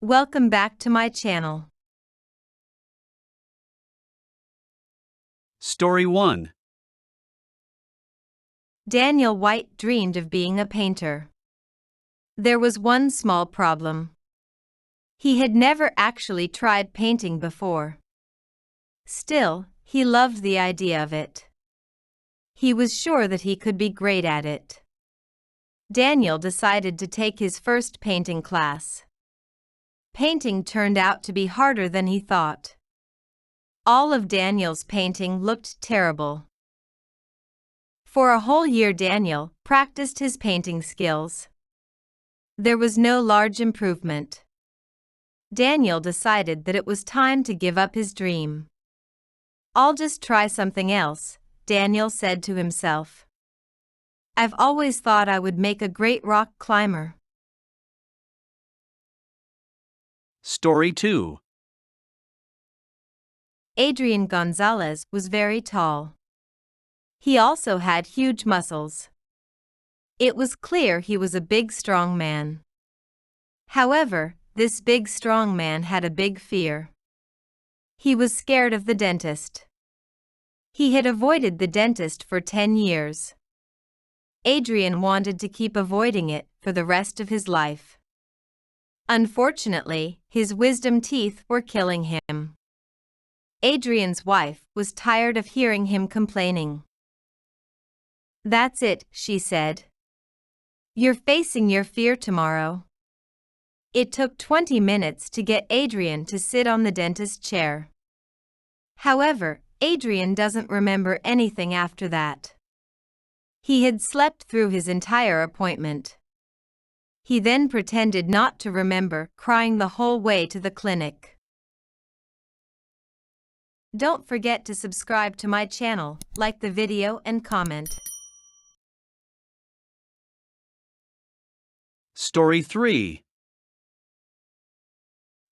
Welcome back to my channel. Story 1. Daniel White dreamed of being a painter. There was one small problem. He had never actually tried painting before. Still, he loved the idea of it. He was sure that he could be great at it. Daniel decided to take his first painting class. Painting turned out to be harder than he thought. All of Daniel's painting looked terrible. For a whole year Daniel practiced his painting skills. There was no large improvement. Daniel decided that it was time to give up his dream. "I'll just try something else," Daniel said to himself. "I've always thought I would make a great rock climber." Story 2. Adrian Gonzalez was very tall. He also had huge muscles. It was clear he was a big, strong man. However, this big, strong man had a big fear. He was scared of the dentist. He had avoided the dentist for 10 years. Adrian wanted to keep avoiding it for the rest of his life. Unfortunately, his wisdom teeth were killing him. Adrian's wife was tired of hearing him complaining. "That's it," she said. "You're facing your fear tomorrow." It took 20 minutes to get Adrian to sit on the dentist chair. However, Adrian doesn't remember anything after that. He had slept through his entire appointment. He then pretended not to remember, crying the whole way to the clinic. Don't forget to subscribe to my channel, like the video and comment. Story 3.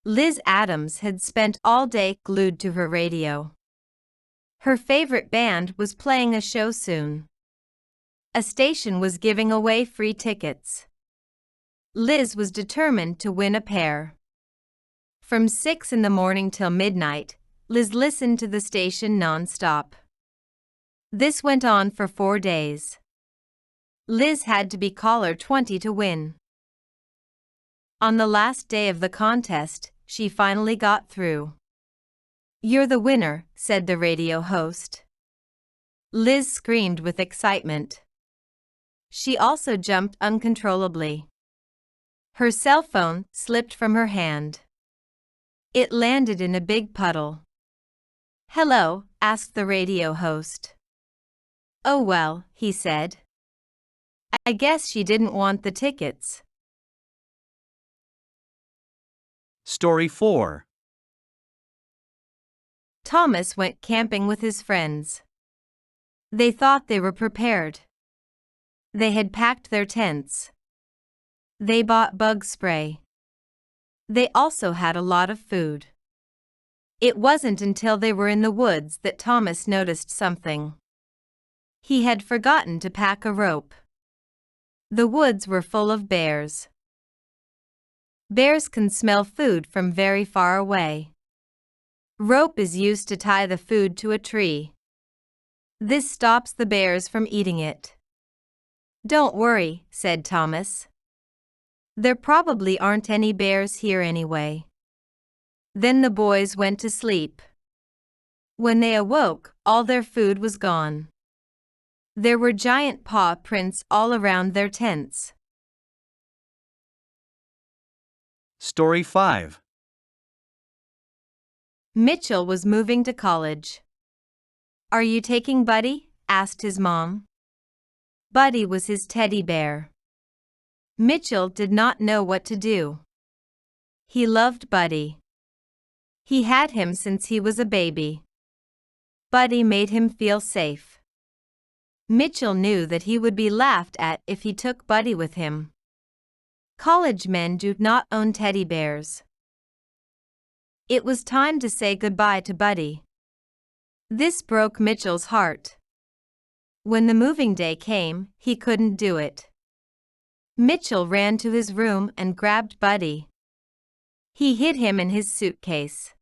Liz Adams had spent all day glued to her radio. Her favorite band was playing a show soon. A station was giving away free tickets. Liz was determined to win a pair. From 6 in the morning till midnight, Liz listened to the station non-stop. This went on for 4 days. Liz had to be caller 20 to win. On the last day of the contest, she finally got through. "You're the winner," said the radio host. Liz screamed with excitement. She also jumped uncontrollably. Her cell phone slipped from her hand. It landed in a big puddle. "Hello?" asked the radio host. "Oh well," he said. "I guess she didn't want the tickets." Story 4. Thomas went camping with his friends. They thought they were prepared. They had packed their tents. They bought bug spray. They also had a lot of food. It wasn't until they were in the woods that Thomas noticed something. He had forgotten to pack a rope. The woods were full of bears. Bears can smell food from very far away. Rope is used to tie the food to a tree. This stops the bears from eating it. "Don't worry," said Thomas. "There probably aren't any bears here anyway." Then the boys went to sleep. When they awoke, all their food was gone. There were giant paw prints all around their tents. Story 5. Mitchell was moving to college. "Are you taking Buddy?" asked his mom. Buddy was his teddy bear. Mitchell did not know what to do. He loved Buddy. He had him since he was a baby. Buddy made him feel safe. Mitchell knew that he would be laughed at if he took Buddy with him. College men do not own teddy bears. It was time to say goodbye to Buddy. This broke Mitchell's heart. When the moving day came, he couldn't do it. Mitchell ran to his room and grabbed Buddy. He hid him in his suitcase.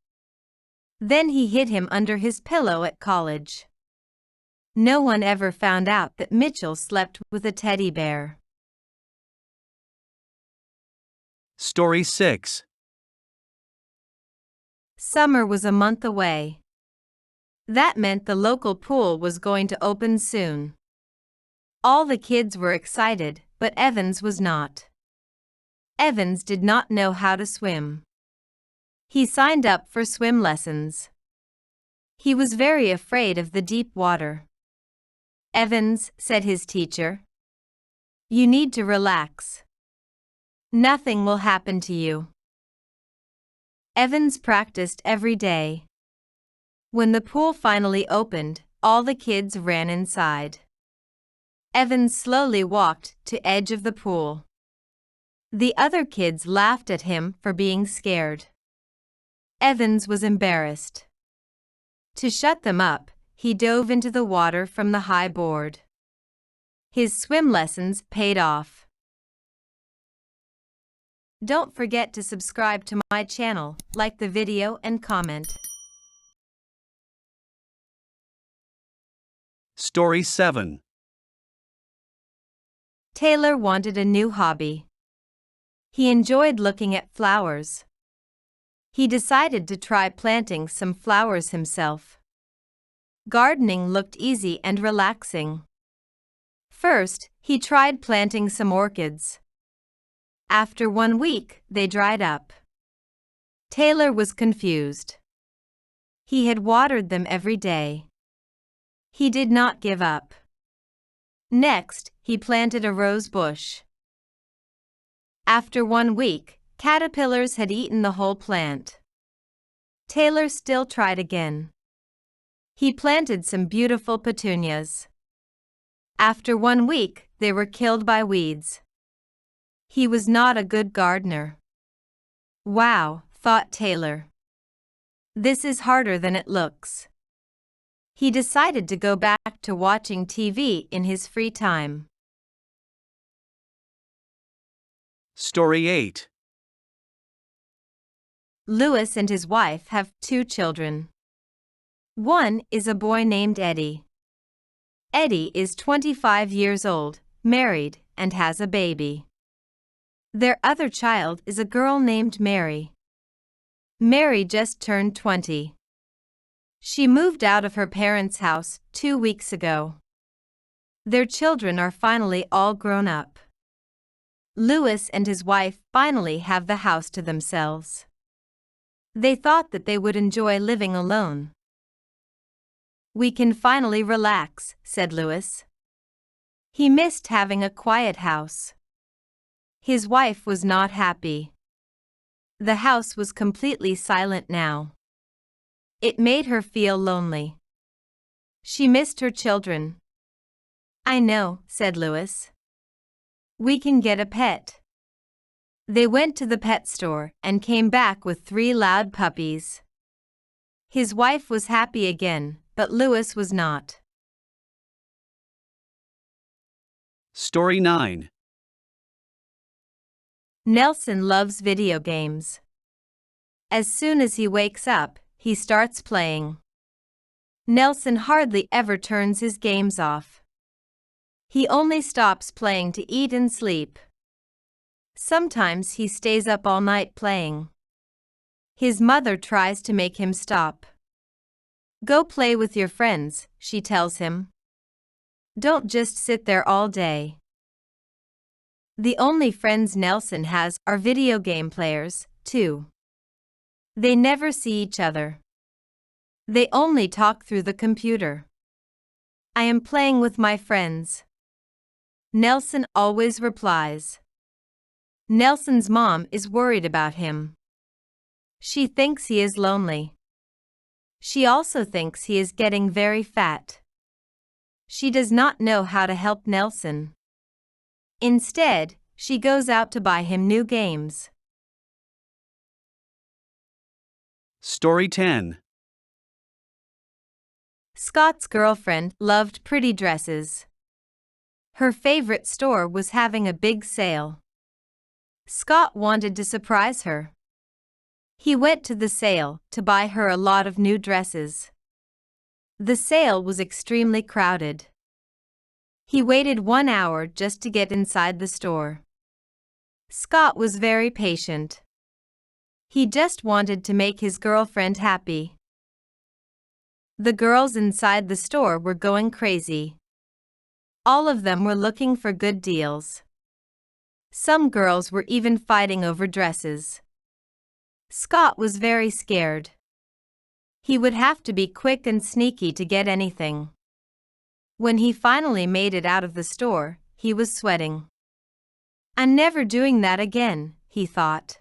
Then he hid him under his pillow at college. No one ever found out that Mitchell slept with a teddy bear. Story 6. Summer was a month away. That meant the local pool was going to open soon. All the kids were excited, but Evans was not. Evans did not know how to swim. He signed up for swim lessons. He was very afraid of the deep water. "Evans," said his teacher, "you need to relax. Nothing will happen to you." Evans practiced every day. When the pool finally opened, all the kids ran inside. Evans slowly walked to the edge of the pool. The other kids laughed at him for being scared. Evans was embarrassed. To shut them up, he dove into the water from the high board. His swim lessons paid off. Don't forget to subscribe to my channel, like the video and comment. Story 7. Taylor wanted a new hobby. He enjoyed looking at flowers. He decided to try planting some flowers himself. Gardening looked easy and relaxing. First, he tried planting some orchids. After 1 week, they dried up. Taylor was confused. He had watered them every day. He did not give up. Next, he planted a rose bush. After 1 week, caterpillars had eaten the whole plant. Taylor still tried again. He planted some beautiful petunias. After 1 week, they were killed by weeds. He was not a good gardener. "Wow," thought Taylor. "This is harder than it looks." He decided to go back to watching TV in his free time. Story 8. Lewis and his wife have 2 children. One is a boy named Eddie. Eddie is 25 years old, married, and has a baby. Their other child is a girl named Mary. Mary just turned 20. She moved out of her parents' house 2 weeks ago. Their children are finally all grown up. Lewis and his wife finally have the house to themselves. They thought that they would enjoy living alone. "We can finally relax," said Lewis. He missed having a quiet house. His wife was not happy. The house was completely silent now. It made her feel lonely. She missed her children. "I know," said Lewis. "We can get a pet." They went to the pet store and came back with 3 loud puppies. His wife was happy again, but Lewis was not. Story 9. Nelson loves video games. As soon as he wakes up, he starts playing. Nelson hardly ever turns his games off. He only stops playing to eat and sleep. Sometimes he stays up all night playing. His mother tries to make him stop. "Go play with your friends," she tells him. "Don't just sit there all day." The only friends Nelson has are video game players, too. They never see each other. They only talk through the computer. "I am playing with my friends," Nelson always replies. Nelson's mom is worried about him. She thinks he is lonely. She also thinks he is getting very fat. She does not know how to help Nelson. Instead, she goes out to buy him new games. Story 10. Scott's girlfriend loved pretty dresses. Her favorite store was having a big sale. Scott wanted to surprise her. He went to the sale to buy her a lot of new dresses. The sale was extremely crowded. He waited 1 hour just to get inside the store. Scott was very patient. He just wanted to make his girlfriend happy. The girls inside the store were going crazy. All of them were looking for good deals. Some girls were even fighting over dresses. Scott was very scared. He would have to be quick and sneaky to get anything. When he finally made it out of the store, he was sweating. "I'm never doing that again," he thought.